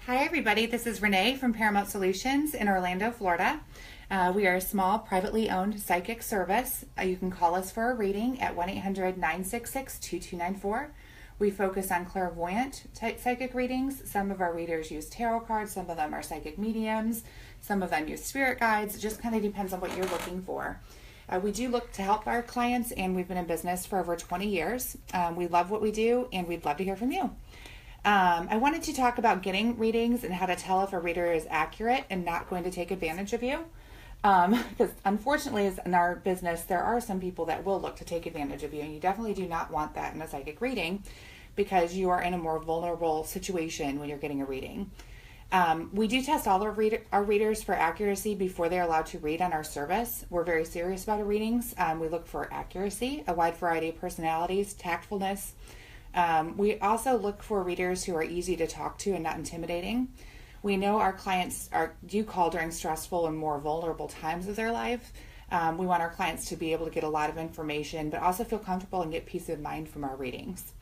Hi everybody, this is Renee from Paramount Solutions in Orlando, Florida. We are a small privately owned psychic service. You can call us for a reading at 1-800-966-2294. We focus on clairvoyant type psychic readings. Some of our readers use tarot cards, some of them are psychic mediums, some of them use spirit guides. It just kind of depends on what you're looking for. We do look to help our clients, and we've been in business for over 20 years. We love what we do, and we'd love to hear from you. I wanted to talk about getting readings and how to tell if a reader is accurate and not going to take advantage of you. Because unfortunately, in our business, there are some people that will look to take advantage of you, and you definitely do not want that in a psychic reading because you are in a more vulnerable situation when you're getting a reading. We do test all our readers for accuracy before they're allowed to read on our service. We're very serious about our readings. We look for accuracy, a wide variety of personalities, tactfulness. We also look for readers who are easy to talk to and not intimidating. We know our clients do call during stressful and more vulnerable times of their life. We want our clients to be able to get a lot of information, but also feel comfortable and get peace of mind from our readings.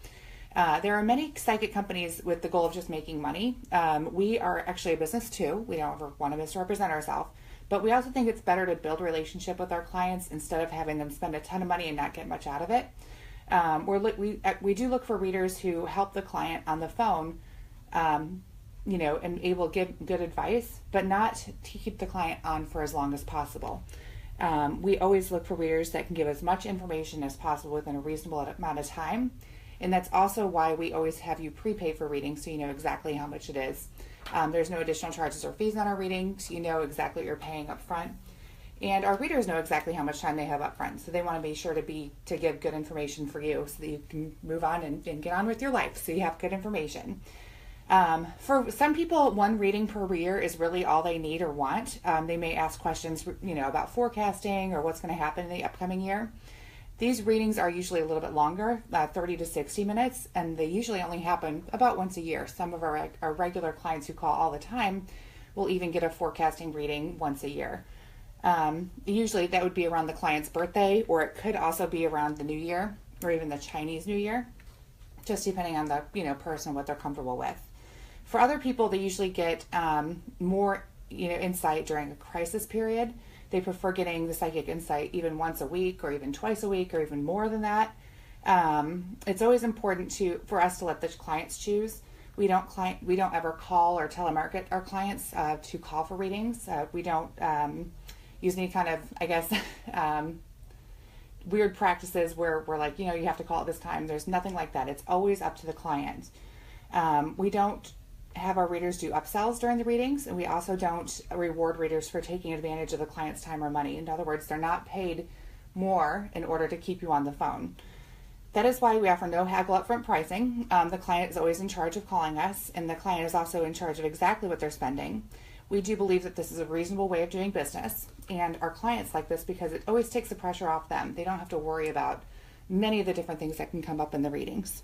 There are many psychic companies with the goal of just making money. We are actually a business too. We don't ever want to misrepresent ourselves, but we also think it's better to build a relationship with our clients instead of having them spend a ton of money and not get much out of it. We do look for readers who help the client on the phone, and able to give good advice, but not to keep the client on for as long as possible. We always look for readers that can give as much information as possible within a reasonable amount of time. And that's also why we always have you prepay for readings, so you know exactly how much it is. There's no additional charges or fees on our readings. You know exactly what you're paying up front. And our readers know exactly how much time they have up front, so they want to be sure to give good information for you so that you can move on and get on with your life, so you have good information. For some people, one reading per year is really all they need or want. They may ask questions, about forecasting or what's going to happen in the upcoming year. These readings are usually a little bit longer, 30 to 60 minutes, and they usually only happen about once a year. Some of our regular clients who call all the time will even get a forecasting reading once a year. Usually that would be around the client's birthday, or it could also be around the New Year or even the Chinese New Year, just depending on the person, what they're comfortable with. For other people, they usually get more insight during a crisis period. They prefer getting the psychic insight even once a week or even twice a week or even more than that. It's always important for us to let the clients choose. We don't ever call or telemarket our clients to call for readings. We don't use any kind of, weird practices where we're like, you have to call at this time. There's nothing like that. It's always up to the client. We don't have our readers do upsells during the readings, and we also don't reward readers for taking advantage of the client's time or money. In other words, they're not paid more in order to keep you on the phone. That is why we offer no haggle upfront pricing. The client is always in charge of calling us, and the client is also in charge of exactly what they're spending. We do believe that this is a reasonable way of doing business, and our clients like this because it always takes the pressure off them. They don't have to worry about many of the different things that can come up in the readings.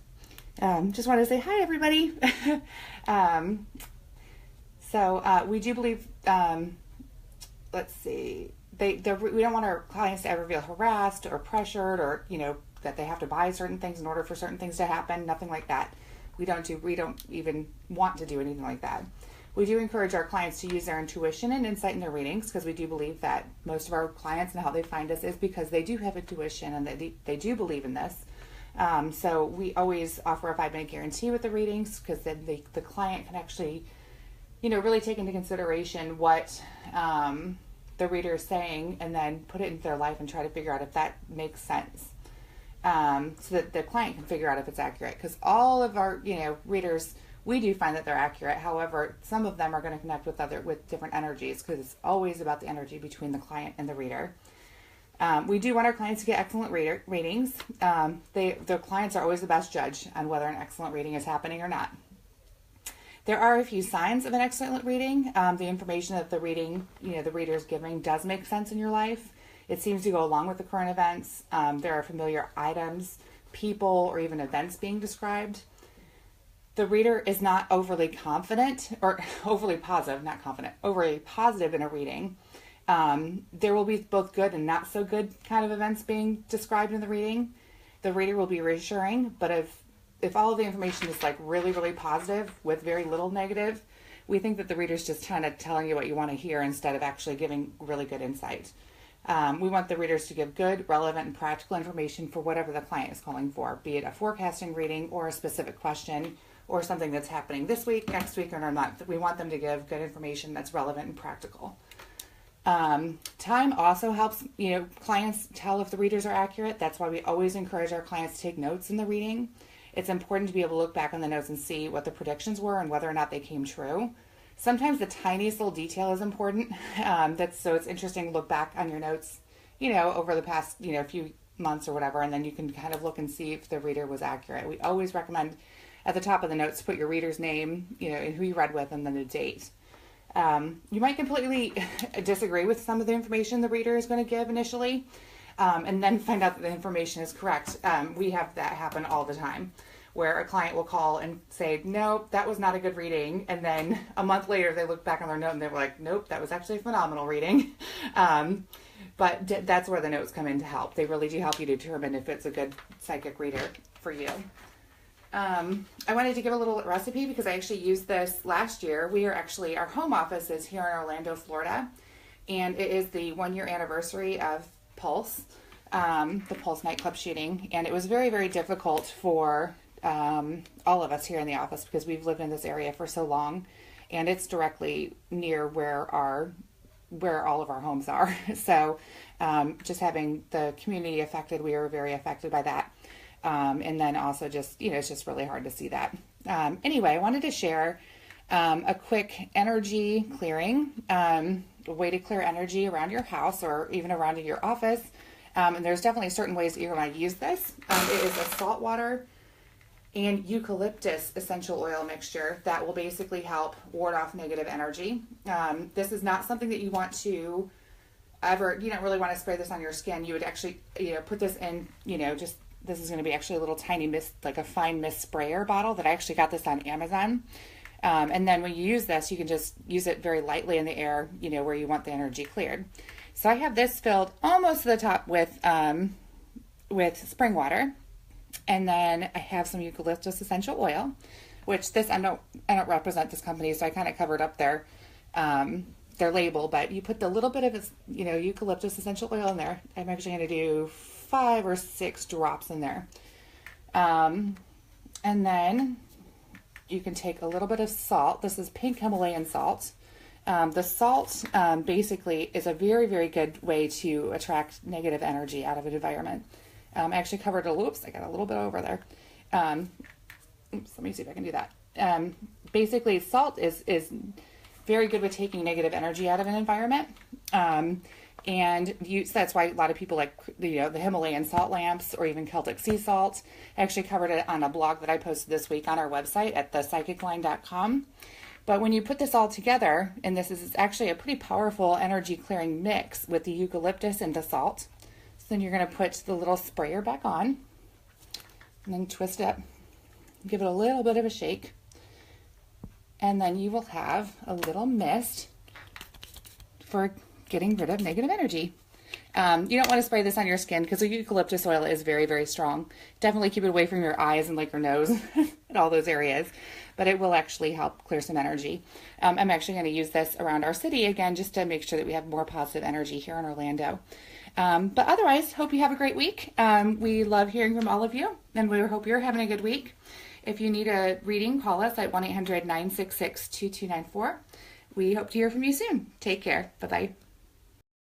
Just want to say hi, everybody. We do believe, let's see, we don't want our clients to ever feel harassed or pressured or, that they have to buy certain things in order for certain things to happen. Nothing like that. We don't even want to do anything like that. We do encourage our clients to use their intuition and insight in their readings because we do believe that most of our clients and how they find us is because they do have intuition and they do believe in this. So we always offer a 5-minute guarantee with the readings because then the client can actually, really take into consideration what the reader is saying and then put it into their life and try to figure out if that makes sense. So that the client can figure out if it's accurate, because all of our readers, we do find that they're accurate. However, some of them are going to connect with different energies because it's always about the energy between the client and the reader. We do want our clients to get excellent readings. The clients are always the best judge on whether an excellent reading is happening or not. There are a few signs of an excellent reading. The information that the reader is giving does make sense in your life. It seems to go along with the current events. There are familiar items, people, or even events being described. The reader is not overly confident or overly positive, not confident, overly positive in a reading. There will be both good and not so good kind of events being described in the reading. The reader will be reassuring, but if all of the information is like really, really positive with very little negative, we think that the reader's just kind of telling you what you want to hear instead of actually giving really good insight. We want the readers to give good, relevant, and practical information for whatever the client is calling for, be it a forecasting reading or a specific question or something that's happening this week, next week, or in a month. We want them to give good information that's relevant and practical. Time also helps, clients tell if the readers are accurate. That's why we always encourage our clients to take notes in the reading. It's important to be able to look back on the notes and see what the predictions were and whether or not they came true. Sometimes the tiniest little detail is important. So it's interesting to look back on your notes, over the past, few months or whatever, and then you can kind of look and see if the reader was accurate. We always recommend at the top of the notes, put your reader's name, and who you read with, and then the date. You might completely disagree with some of the information the reader is going to give initially, and then find out that the information is correct. We have that happen all the time, where a client will call and say, nope, that was not a good reading. And then a month later, they look back on their note and they were like, nope, that was actually a phenomenal reading. But that's where the notes come in to help. They really do help you determine if it's a good psychic reader for you. I wanted to give a little recipe because I actually used this last year. Our home office is here in Orlando, Florida, and it is the 1-year anniversary of Pulse, the Pulse nightclub shooting. And it was very, very difficult for all of us here in the office because we've lived in this area for so long, and it's directly near where all of our homes are. So just having the community affected, we were very affected by that. And then also just, it's just really hard to see that. Anyway, I wanted to share a quick energy clearing, a way to clear energy around your house or even around in your office. And there's definitely certain ways that you're going to use this. It is a salt water and eucalyptus essential oil mixture that will basically help ward off negative energy. This is not something that you want to you don't really want to spray this on your skin. You would actually, put this in, this is going to be actually a little tiny mist, like a fine mist sprayer bottle that I actually got this on Amazon. And then when you use this, you can just use it very lightly in the air, where you want the energy cleared. So I have this filled almost to the top with spring water. And then I have some eucalyptus essential oil, which I don't represent this company, so I kind of covered up their label, but you put the little bit of eucalyptus essential oil in there. I'm actually going to do 5 or 6 drops in there. And then you can take a little bit of salt. This is pink Himalayan salt. The salt basically is a very, very good way to attract negative energy out of an environment. I actually covered a oops, I got a little bit over there. Let me see if I can do that. Basically, salt is very good with taking negative energy out of an environment. And that's why a lot of people like, the Himalayan salt lamps or even Celtic sea salt. I actually covered it on a blog that I posted this week on our website at thepsychicline.com. But when you put this all together, and this is actually a pretty powerful energy clearing mix with the eucalyptus and the salt. So then you're going to put the little sprayer back on and then twist it up, give it a little bit of a shake. And then you will have a little mist for getting rid of negative energy. You don't want to spray this on your skin because the eucalyptus oil is very, very strong. Definitely keep it away from your eyes and like your nose and all those areas, but it will actually help clear some energy. I'm actually going to use this around our city again, just to make sure that we have more positive energy here in Orlando. But otherwise, hope you have a great week. We love hearing from all of you, and we hope you're having a good week. If you need a reading, call us at 1-800-966-2294. We hope to hear from you soon. Take care. Bye-bye.